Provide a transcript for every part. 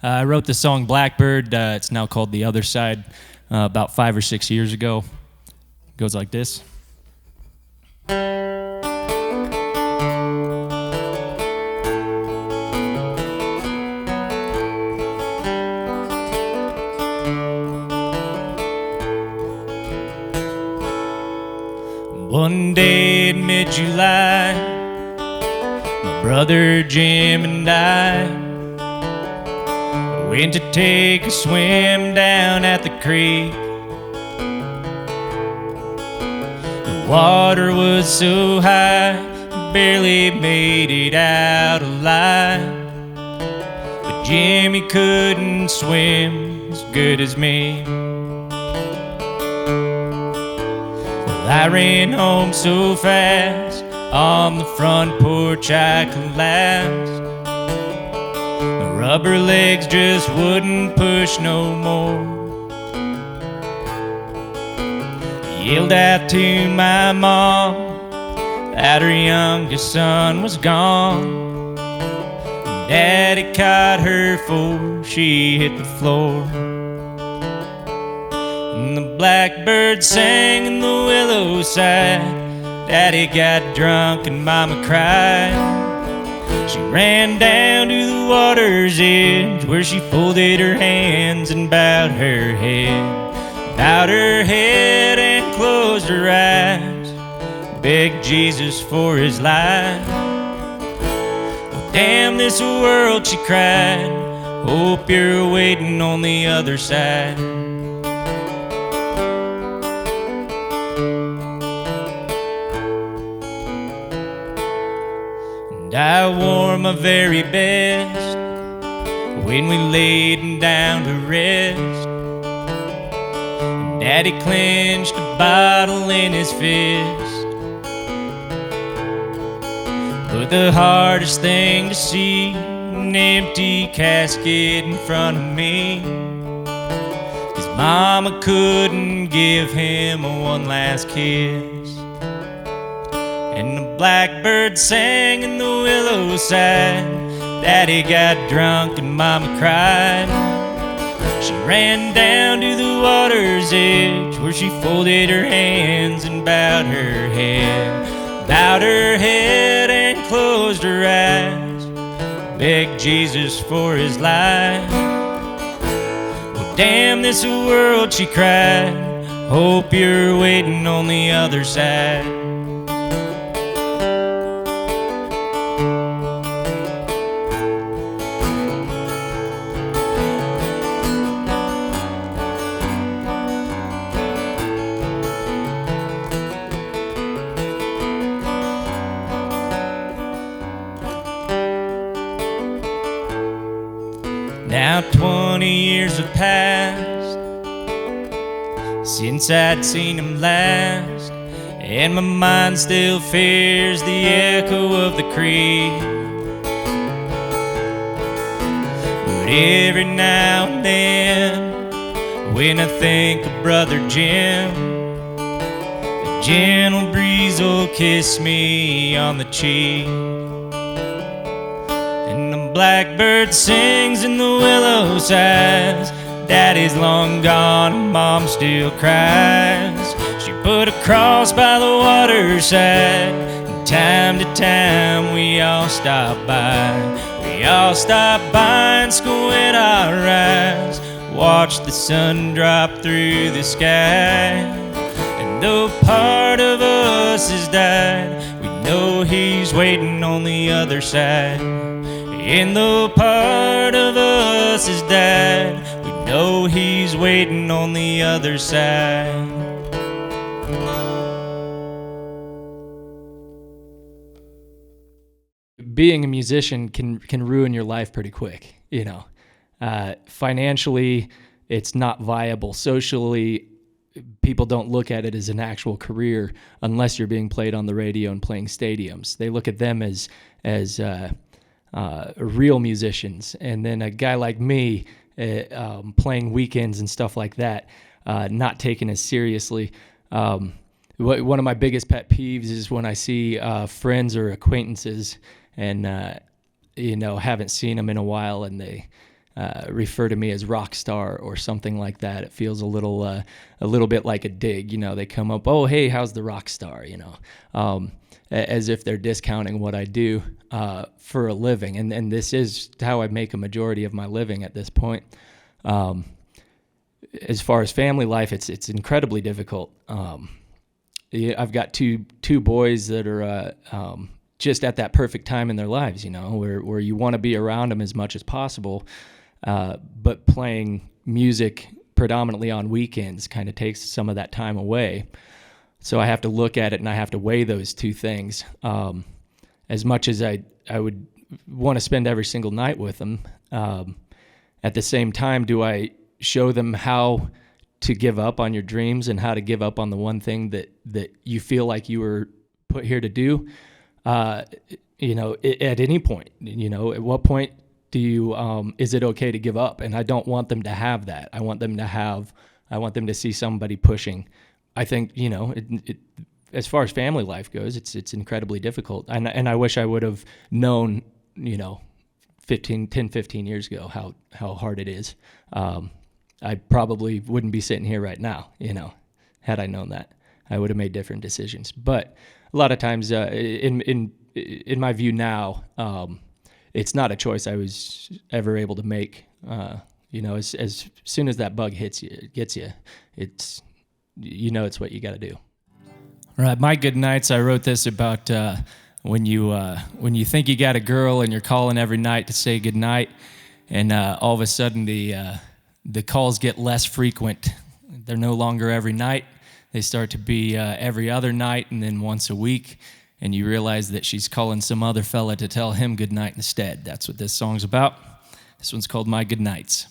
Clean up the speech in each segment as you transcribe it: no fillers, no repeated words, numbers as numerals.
I wrote the song Blackbird. It's now called The Other Side, about 5 or 6 years ago. It goes like this. One day in mid-July, my brother Jim and I went to take a swim down at the creek. The water was so high, barely made it out alive. But Jimmy couldn't swim as good as me. I ran home so fast, on the front porch I collapsed. My rubber legs just wouldn't push no more. I yelled out to my mom that her youngest son was gone. And Daddy caught her before she hit the floor. And the blackbird sang in the willow side. Daddy got drunk and Mama cried. She ran down to the water's edge, where she folded her hands and bowed her head. Bowed her head and closed her eyes, begged Jesus for his life. Oh, damn this world, she cried. Hope you're waiting on the other side. And I wore my very best when we laid down to rest. And Daddy clenched a bottle in his fist. But the hardest thing to see, an empty casket in front of me. His mama couldn't give him a one last kiss. And the blackbird sang in the willow side. Daddy got drunk and Mama cried. She ran down to the water's edge, where she folded her hands and bowed her head. Bowed her head and closed her eyes, begged Jesus for his life. Well, damn this world, she cried. Hope you're waiting on the other side. Now 20 years have passed since I'd seen him last, and my mind still fears the echo of the creek. But every now and then, when I think of Brother Jim, the gentle breeze will kiss me on the cheek. Blackbird sings in the willow sighs. Daddy's long gone and Mom still cries. She put a cross by the waterside, and time to time we all stop by. We all stop by and squint our eyes, watch the sun drop through the sky. And though part of us has died, we know he's waiting on the other side. And though part of us is dead, we know he's waiting on the other side. Being a musician can ruin your life pretty quick, you know. Financially, it's not viable. Socially, people don't look at it as an actual career unless you're being played on the radio and playing stadiums. They look at them as real musicians, and then a guy like me playing weekends and stuff like that, not taken as seriously. One of my biggest pet peeves is when I see friends or acquaintances and haven't seen them in a while, and refer to me as rock star or something like that. It feels a little bit like a dig. They come up, oh, hey, how's the rock star? As if they're discounting what I do for a living. And this is how I make a majority of my living at this point. As far as family life, it's incredibly difficult. I've got two boys that are just at that perfect time in their lives, where you want to be around them as much as possible, but playing music predominantly on weekends kind of takes some of that time away. So I have to look at it and I have to weigh those two things. As much as I would want to spend every single night with them, at the same time, do I show them how to give up on your dreams and how to give up on the one thing that you feel like you were put here to do? At any point, at what point do you, is it okay to give up? And I don't want them to have that. I want them to see somebody pushing. I think, as far as family life goes, it's incredibly difficult. And I wish I would have known, 15 years ago, how hard it is. I probably wouldn't be sitting here right now, had I known that. I would have made different decisions. But a lot of times, in my view now, it's not a choice I was ever able to make. As soon as that bug gets you, it's what you got to do. All right, My Good Nights. I wrote this about when you think you got a girl and you're calling every night to say good night, and all of a sudden the calls get less frequent. They're no longer every night. They start to be every other night and then once a week, and you realize that she's calling some other fella to tell him good night instead. That's what this song's about. This one's called My Good Nights.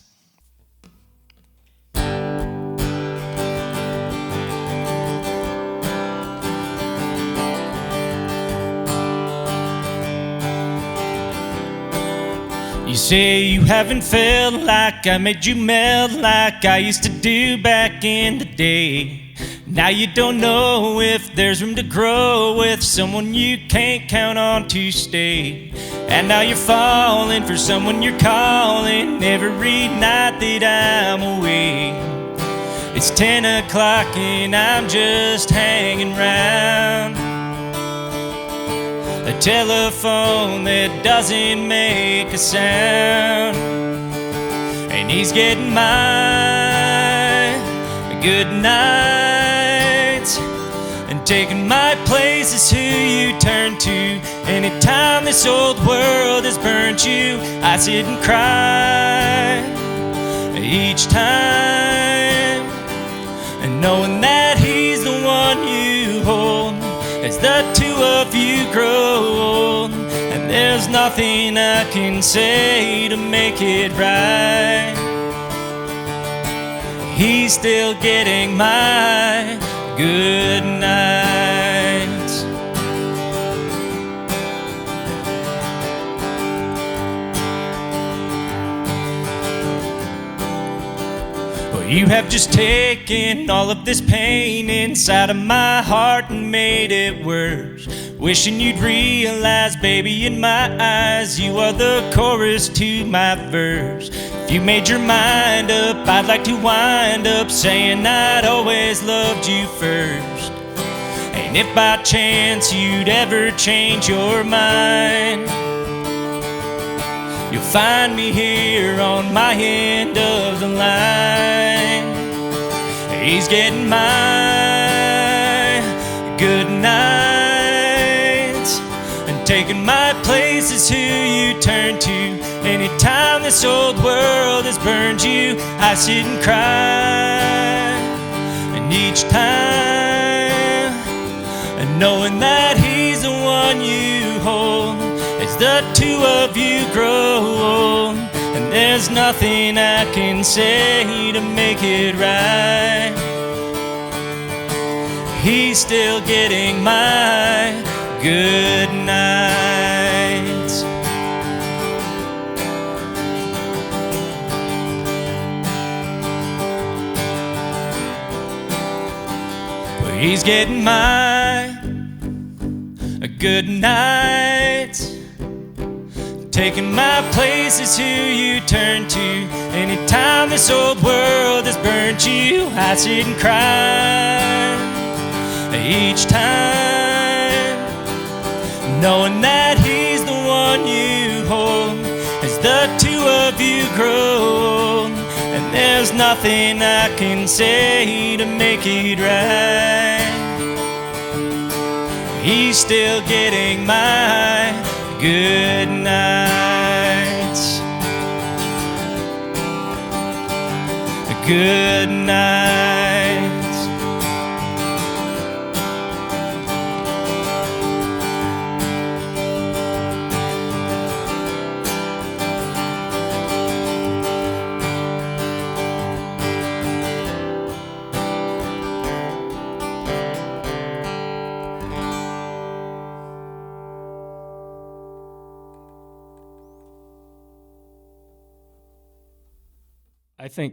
You say you haven't felt like I made you melt like I used to do back in the day. Now you don't know if there's room to grow with someone you can't count on to stay. And now you're falling for someone you're calling every night that I'm away. It's 10 o'clock and I'm just hanging round. A telephone that doesn't make a sound. And he's getting my good nights and taking my place is who you turn to. Anytime this old world has burnt you, I sit and cry each time, and knowing that he's the one you hold as the two of you grow old. And there's nothing I can say to make it right. He's still getting my good nights. Well, you have just taken all of this pain inside of my heart and made it worse. Wishing you'd realize, baby, in my eyes, you are the chorus to my verse. If you made your mind up, I'd like to wind up saying I'd always loved you first. And if by chance you'd ever change your mind, you'll find me here on my end of the line. He's getting my good nights and taking my place is who you turn to. Anytime this old world has burned you, I sit and cry. And each time, and knowing that he's the one you hold as the two of you grow old. And there's nothing I can say to make it right. He's still getting my good nights. Well, he's getting my good nights, Taking my place is who you turn to. Anytime this old world has burnt you, I sit and cry each time, knowing that he's the one you hold as the two of you grow old. And there's nothing I can say to make it right. He's still getting my good nights. Good nights.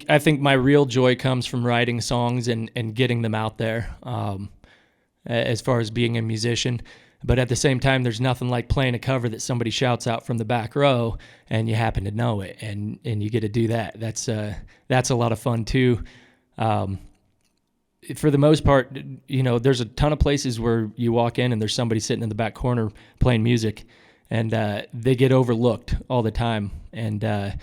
I think my real joy comes from writing songs and getting them out there, as far as being a musician. But at the same time, there's nothing like playing a cover that somebody shouts out from the back row and you happen to know it, and you get to do that. That's a lot of fun too. For the most part, you know, there's a ton of places where you walk in and there's somebody sitting in the back corner playing music, and they get overlooked all the time. And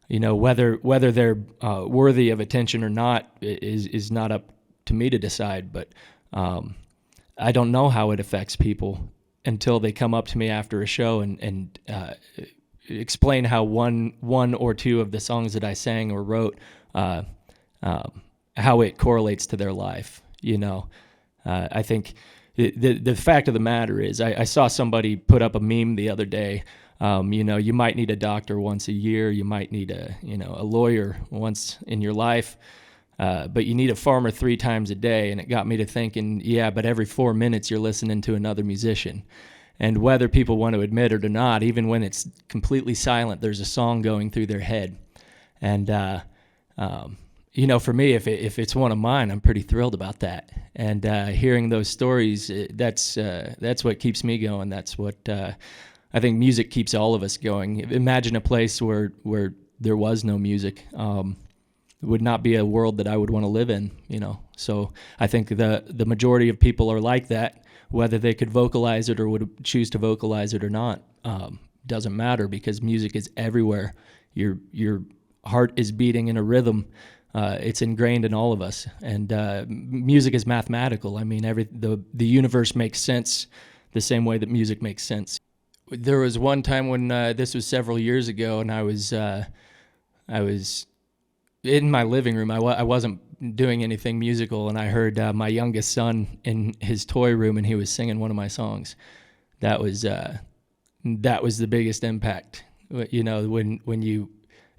you know, whether they're worthy of attention or not is not up to me to decide. But I don't know how it affects people until they come up to me after a show and explain how one or two of the songs that I sang or wrote, how it correlates to their life. You know, I think the fact of the matter is, I saw somebody put up a meme the other day. You know, you might need a doctor once a year. You might need a lawyer once in your life, but you need a farmer 3 times a day. And it got me to thinking, yeah, but every 4 minutes you're listening to another musician. And whether people want to admit it or not, even when it's completely silent, there's a song going through their head. And, you know, for me, if it's one of mine, I'm pretty thrilled about that. And hearing those stories, that's what keeps me going. That's what I think music keeps all of us going. Imagine a place where there was no music. It would not be a world that I would want to live in, you know. So I think the majority of people are like that. Whether they could vocalize it or would choose to vocalize it or not, doesn't matter, because music is everywhere. Your heart is beating in a rhythm. It's ingrained in all of us. And music is mathematical. I mean, the universe makes sense the same way that music makes sense. There was one time when this was several years ago, and I was in my living room. I wasn't doing anything musical, and I heard my youngest son in his toy room, and he was singing one of my songs. That was the biggest impact. You know, when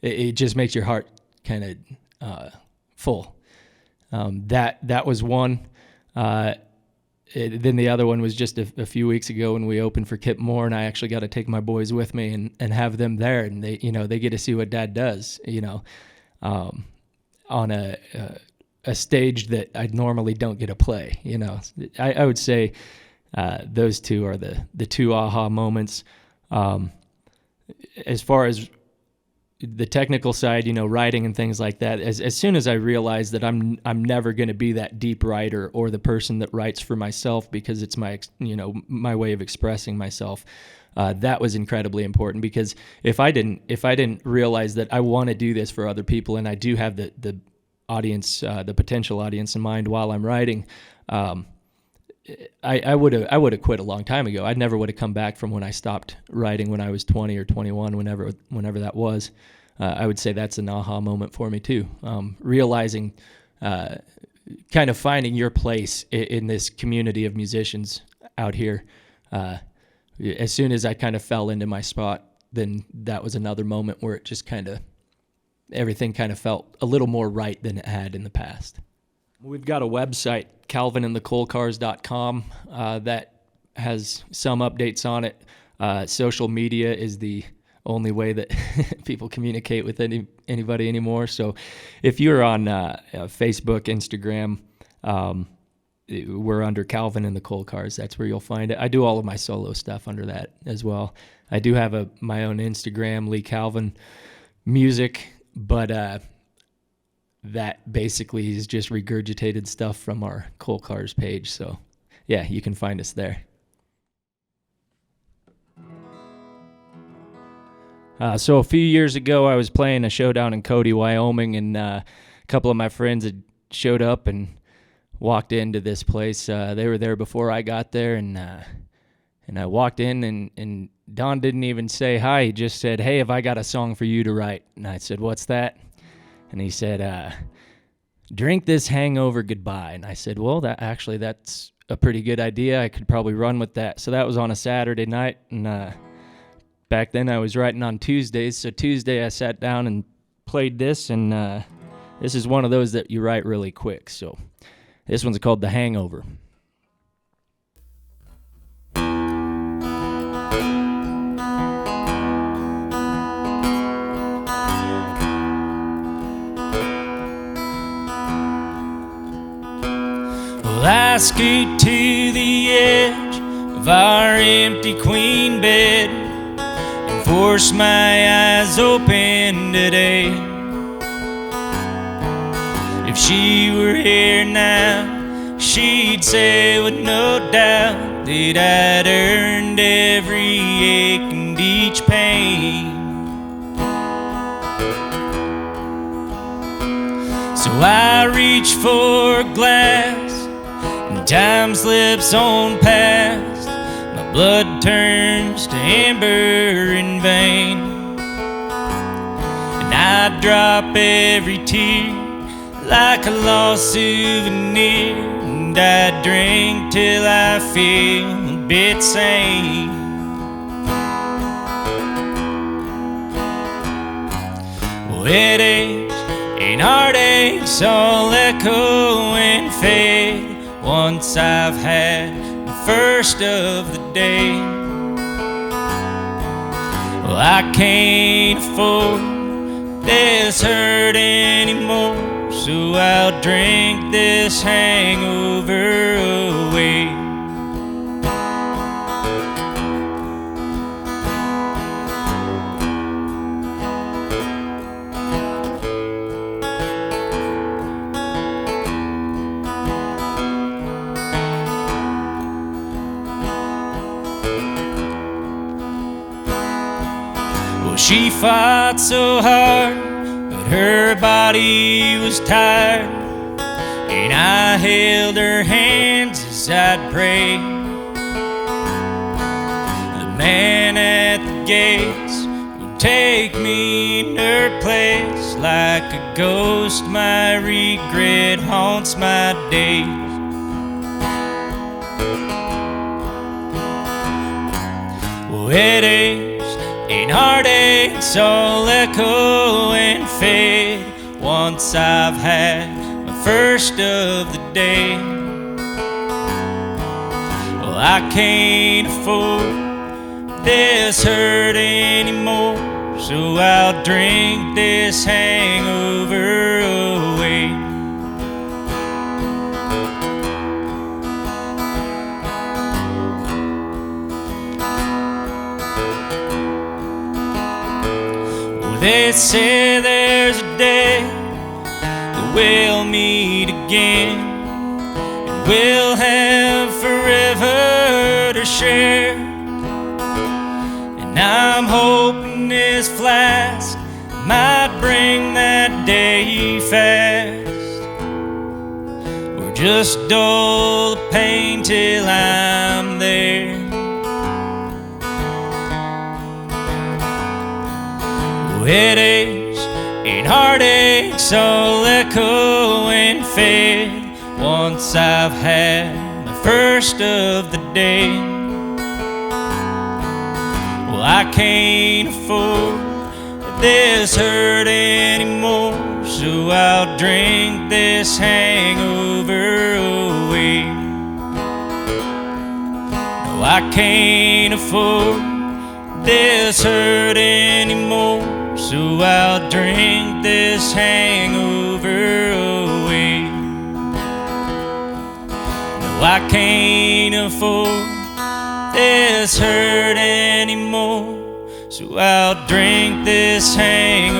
it just makes your heart kind of full. That was one. Then the other one was just a few weeks ago when we opened for Kip Moore, and I actually got to take my boys with me and have them there, and they get to see what Dad does, you know, on a stage that I normally don't get to play. You know, I would say those two are the two aha moments. As far as the technical side, you know, writing and things like that, as soon as I realized that I'm never going to be that deep writer or the person that writes for myself, because it's my way of expressing myself, that was incredibly important. Because if I didn't realize that I want to do this for other people, and I do have the audience, the potential audience in mind while I'm writing, I would have quit a long time ago. I never would have come back from when I stopped writing when I was 20 or 21, whenever that was. I would say that's an aha moment for me too. Realizing, kind of finding your place in this community of musicians out here. As soon as I kind of fell into my spot, then that was another moment where it just everything kind of felt a little more right than it had in the past. We've got a website, calvinandthecoalcars.com, that has some updates on it. Social media is the only way that people communicate with anybody anymore. So if you're on Facebook, Instagram, we're under Calvin and the Coal Cars. That's where you'll find it. I do all of my solo stuff under that as well. I do have my own Instagram, Lee Calvin Music, but that basically is just regurgitated stuff from our Coal Cars page. So yeah, you can find us there. So a few years ago, I was playing a show down in Cody, Wyoming, and a couple of my friends had showed up and walked into this place. They were there before I got there, and I walked in, and Don didn't even say hi. He just said, "Hey, have I got a song for you to write?" And I said, "What's that?" And he said, "Drink this hangover goodbye." And I said, "Well, that's a pretty good idea. I could probably run with that." So that was on a Saturday night, and back then I was writing on Tuesdays. So Tuesday I sat down and played this, and this is one of those that you write really quick. So this one's called The Hangover. Well, I scoot to the edge of our empty queen bed and force my eyes open today. If she were here now, she'd say with no doubt that I'd earned every ache and each pain. So I reach for a glass, and time slips on past. My blood turns to amber in vain, and I drop every tear like a lost souvenir, and I drink till I feel a bit sane. Well, headaches and heartaches all echo and fade once I've had the first of the day. Well, I can't afford this hurt anymore, so I'll drink this hangover away. Well, she fought so hard, but her body was tired, and I held her hands as I'd pray. The man at the gates would take me in her place like a ghost. My regret haunts my days. Well, headaches and heartaches all echo and fade once I've had my first of the day. Well, I can't afford this hurt anymore, so I'll drink this hangover away. They say there's a day that we'll meet again, and we'll have forever to share. And I'm hoping this flask might bring that day fast, or just dull the pain till I'm there. Headaches and heartaches all echo and fade once I've had my first of the day. Well, I can't afford this hurt anymore, so I'll drink this hangover away. No, I can't afford this hurt anymore, so I'll drink this hangover away. No, I can't afford this hurt anymore. So I'll drink this hangover